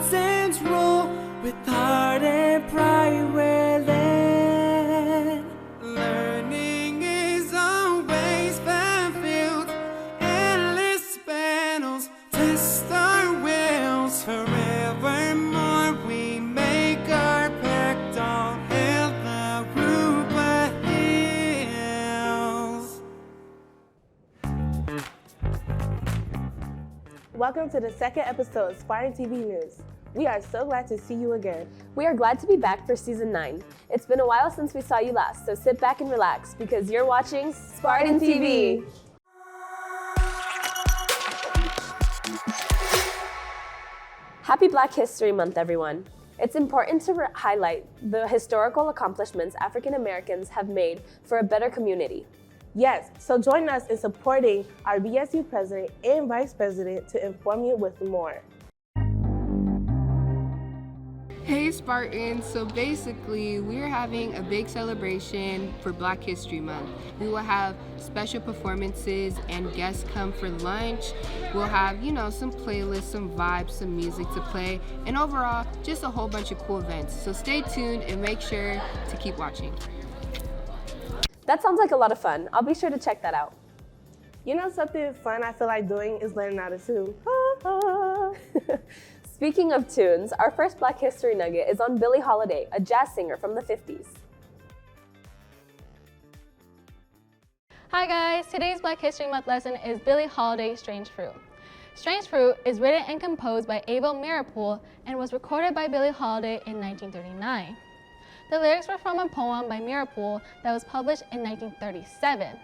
Spartans rule with heart and pride we're led. Learning is always battlefield, endless battles test our wills. Forevermore we make our pact on hell the Ruba Hills. Welcome to the second episode of Spartan TV News. We are so glad to see you again. We are glad to be back for Season 9. It's been a while since we saw you last, so sit back and relax because you're watching Spartan TV. Happy Black History Month, everyone. It's important to highlight the historical accomplishments African Americans have made for a better community. Yes, so join us in supporting our BSU President and Vice President to inform you with more. Hey Spartans, so basically we're having a big celebration for Black History Month. We will have special performances and guests come for lunch. We'll have, some playlists, some vibes, some music to play, and overall, just a whole bunch of cool events. So stay tuned and make sure to keep watching. That sounds like a lot of fun. I'll be sure to check that out. You know something fun I feel like doing is learning how to sing. Speaking of tunes, our first Black History Nugget is on Billie Holiday, a jazz singer from the 50s. Hi guys, today's Black History Month lesson is Billie Holiday's Strange Fruit. Strange Fruit is written and composed by Abel Meeropol and was recorded by Billie Holiday in 1939. The lyrics were from a poem by Meeropol that was published in 1937.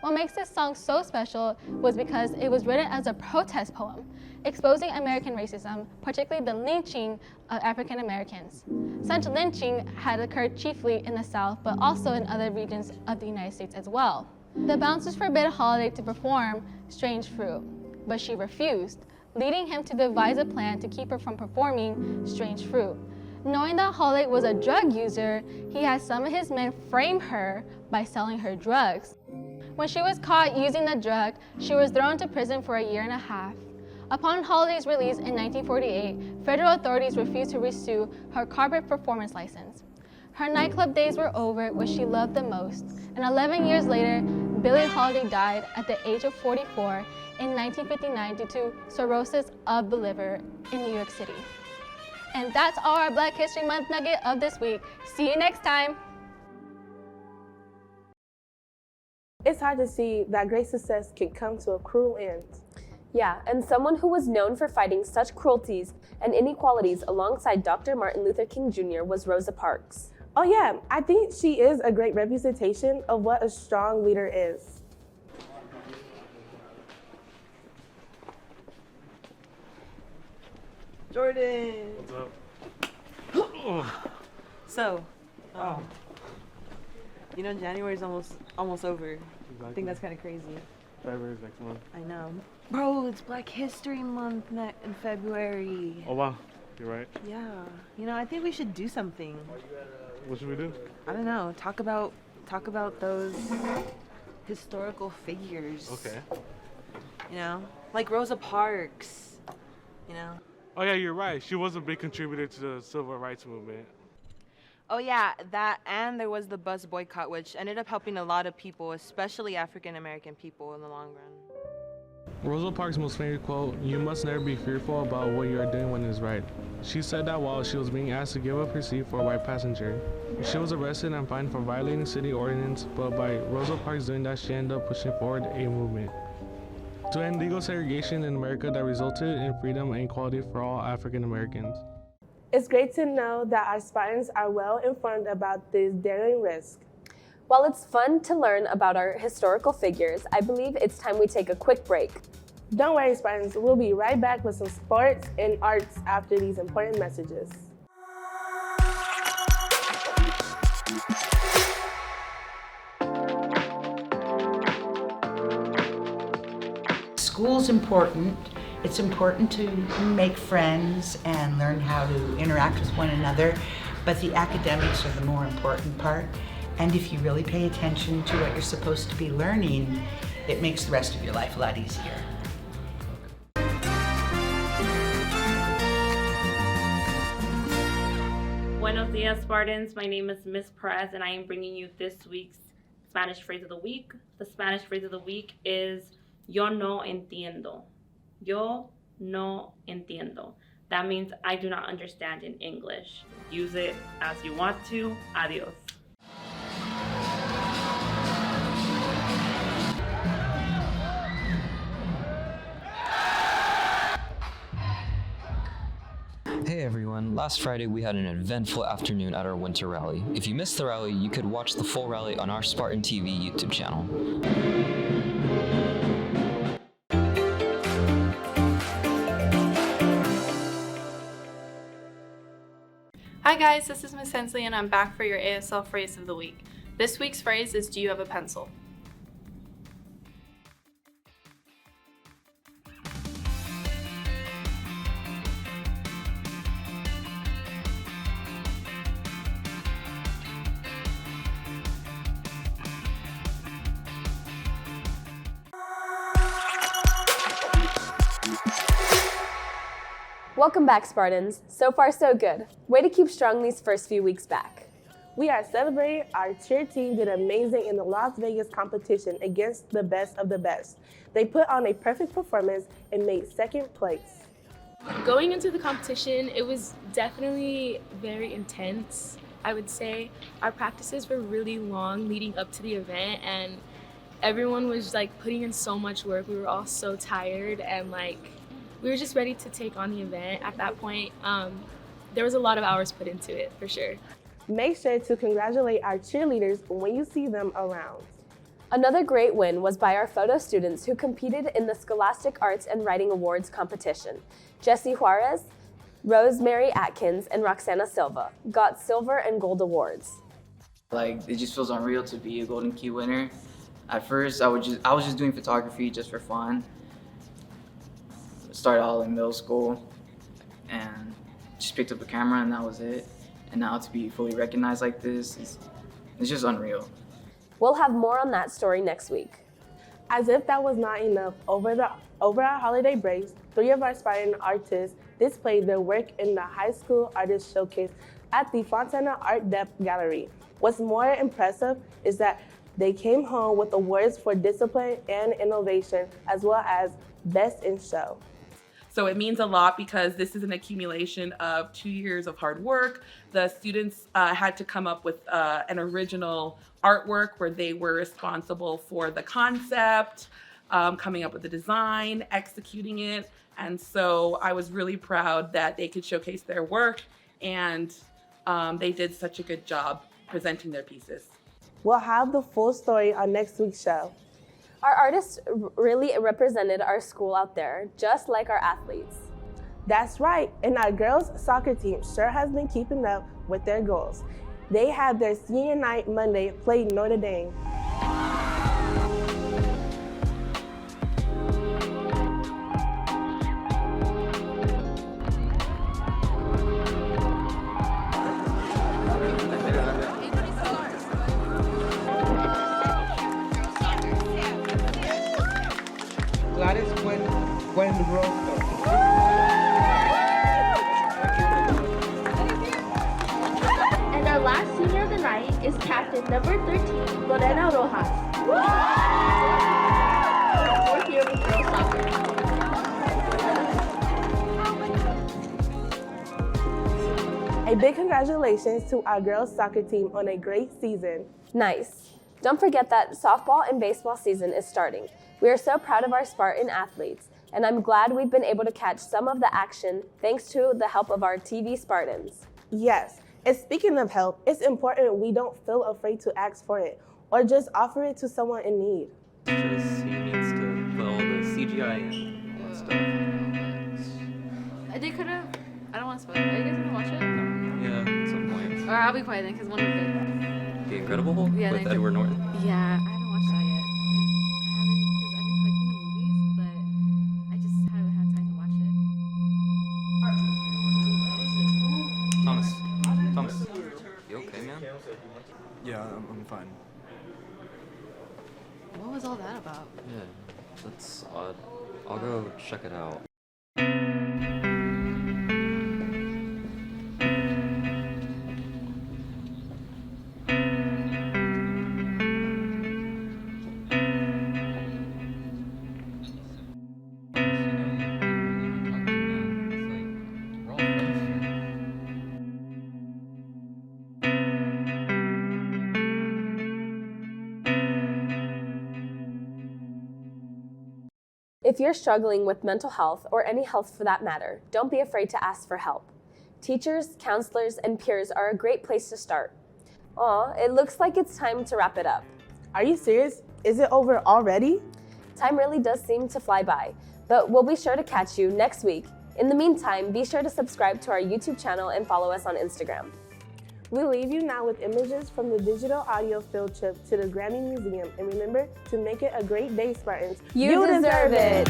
What makes this song so special was because it was written as a protest poem, exposing American racism, particularly the lynching of African Americans. Such lynching had occurred chiefly in the South, but also in other regions of the United States as well. The bouncers forbid Holiday to perform Strange Fruit, but she refused, leading him to devise a plan to keep her from performing Strange Fruit. Knowing that Holiday was a drug user, he had some of his men frame her by selling her drugs. When she was caught using the drug, she was thrown to prison for 1.5 years. Upon Holiday's release in 1948, federal authorities refused to reissue her corporate performance license. Her nightclub days were over, which she loved the most, and 11 years later, Billie Holiday died at the age of 44 in 1959 due to cirrhosis of the liver in New York City. And that's all our Black History Month nugget of this week. See you next time. It's hard to see that great success can come to a cruel end. Yeah, and someone who was known for fighting such cruelties and inequalities alongside Dr. Martin Luther King Jr. was Rosa Parks. Oh yeah, I think she is a great representation of what a strong leader is. Jordan! What's up? So, January's almost over. Exactly. I think that's kind of crazy. February's next month. I know. Bro, it's Black History Month in February. Oh wow, you're right. Yeah. I think we should do something. What should we do? I don't know. Talk about those historical figures. Okay. Like Rosa Parks. Oh yeah, you're right. She was a big contributor to the civil rights movement. Oh yeah, that, and there was the bus boycott, which ended up helping a lot of people, especially African American people in the long run. Rosa Parks' most famous quote, "You must never be fearful about what you are doing when it's right." She said that while she was being asked to give up her seat for a white passenger. She was arrested and fined for violating city ordinance, but by Rosa Parks doing that, she ended up pushing forward a movement to end legal segregation in America that resulted in freedom and equality for all African Americans. It's great to know that our Spartans are well informed about this daring risk. While it's fun to learn about our historical figures, I believe it's time we take a quick break. Don't worry, Spartans, we'll be right back with some sports and arts after these important messages. School's important. It's important to make friends and learn how to interact with one another, but the academics are the more important part. And if you really pay attention to what you're supposed to be learning, it makes the rest of your life a lot easier. Buenos dias, Spartans. My name is Miss Perez, and I am bringing you this week's Spanish phrase of the week. The Spanish phrase of the week is yo no entiendo. Yo no entiendo. That means I do not understand in English. Use it as you want to. Adios. Hey everyone, last Friday we had an eventful afternoon at our winter rally. If you missed the rally, you could watch the full rally on our Spartan TV YouTube channel. Hi guys, this is Miss Hensley and I'm back for your ASL phrase of the week. This week's phrase is, do you have a pencil? Welcome back, Spartans. So far, so good. Way to keep strong these first few weeks back. We are celebrating our cheer team did amazing in the Las Vegas competition against the best of the best. They put on a perfect performance and made second place. Going into the competition, it was definitely very intense. I would say our practices were really long leading up to the event, and everyone was like putting in so much work. We were all so tired, and we were just ready to take on the event. At that point, there was a lot of hours put into it, for sure. Make sure to congratulate our cheerleaders when you see them around. Another great win was by our photo students who competed in the Scholastic Arts and Writing Awards competition. Jessie Juarez, Rosemary Atkins, and Roxana Silva got silver and gold awards. It just feels unreal to be a Golden Key winner. At first, I was just doing photography just for fun. Started all in middle school and just picked up a camera and that was it. And now to be fully recognized like this, it's just unreal. We'll have more on that story next week. As if that was not enough, over our holiday breaks, 3 of our Spartan artists displayed their work in the High School Artist Showcase at the Fontana Art Depth Gallery. What's more impressive is that they came home with awards for discipline and innovation, as well as Best in Show. So it means a lot because this is an accumulation of 2 years of hard work. The students had to come up with an original artwork where they were responsible for the concept, coming up with the design, executing it. And so I was really proud that they could showcase their work, and they did such a good job presenting their pieces. We'll have the full story on next week's show. Our artists really represented our school out there, just like our athletes. That's right, and our girls' soccer team sure has been keeping up with their goals. They had their senior night Monday, played Notre Dame. And our last senior of the night is captain number 13, Lorena Rojas. We're here with girls soccer. A big congratulations to our girls soccer team on a great season. Nice. Don't forget that softball and baseball season is starting. We are so proud of our Spartan athletes, and I'm glad we've been able to catch some of the action thanks to the help of our TV Spartans. Yes, and speaking of help, it's important we don't feel afraid to ask for it or just offer it to someone in need. Just he needs to put all the CGI and all that stuff. They could have. I don't want to spoil it. Are you guys gonna watch it? Yeah, at some point. Or I'll be quiet then, because one of the. The Incredible Hulk Yeah, with Edward Norton. Yeah, I haven't watched that yet. I haven't, because I've been collecting the movies, but I just haven't had time to watch it. Thomas, you okay, man? Yeah, I'm fine. What was all that about? Yeah, that's odd. I'll go check it out. If you're struggling with mental health or any health for that matter, don't be afraid to ask for help. Teachers, counselors, and peers are a great place to start. Aw, it looks like it's time to wrap it up. Are you serious? Is it over already? Time really does seem to fly by, but we'll be sure to catch you next week. In the meantime, be sure to subscribe to our YouTube channel and follow us on Instagram. We leave you now with images from the digital audio field trip to the Grammy Museum. And remember to make it a great day, Spartans. You deserve it.